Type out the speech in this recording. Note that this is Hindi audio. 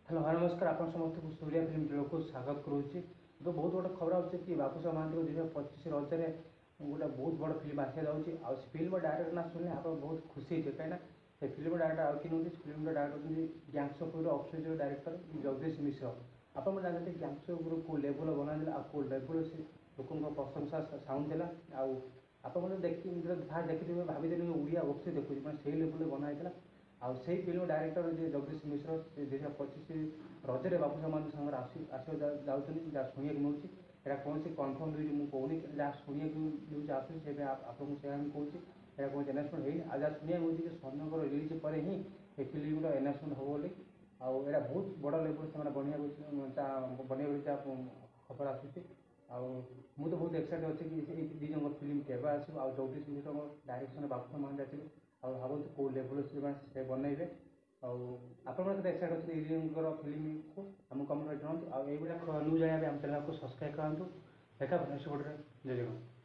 हेलो हाँ नमस्कार आप समस्त को सूर्या फिल्म ब्लॉग को स्वागत करुच्ची। तो बहुत बड़ा खबर आछे कि बापुसा महांती को 2025 रजरे गोटे बहुत बड़ फिल्म आसा जाऊँगी आ फिल्म डायरेक्टर ना शुणे आप बहुत खुशी थे कहीं से फिल्म डायरेक्टर आउ कि नुंट film director gangs of officer director Jagdish Mishra. आप जानते गैंग्स ऑफ को लेवल बनाइला आ को लेवल से लोक प्रशंसा साउंड देला आप देखिए देखिए भाई ओडिया वेबसाइट देखुचे मैं से लेवल बनाई से फिल्म डायरेक्टर जे जगदीश मिश्र से 2025 रजरे बापुसा महांती सागर आसवा जाऊँगी जहाँ शुणा मिलूँ यहाँ कौन सी कन्फर्म न्यूज मुझे कहूनी जहाँ शुणा न्यूज आसूँ आपको कहूँ यहाँ कौन एनाउंसमेंट है आज जहाँ शुणा मिलूँ कि स्वर्णकर रिलीज पर ही ये फिल्म एनाउंसमेंट हम बोली आया बहुत बड़ लेवल से बनैया खबर आसूँ तो बहुत एक्साइट अच्छे कि दी जन फिल्म केवे आसो आ जगदीश मिश्र डायरेक्शन बापुसा महांती आसो भावतु कौ लेवल से बनइबे आप एक्साइट अच्छे फिल्म को आम कमेंट जनातु आईभा न्यूज आम चैनल को सब्सक्राइब करूँ देखा नेक्स्ट वीडियो जय जगन्नाथ।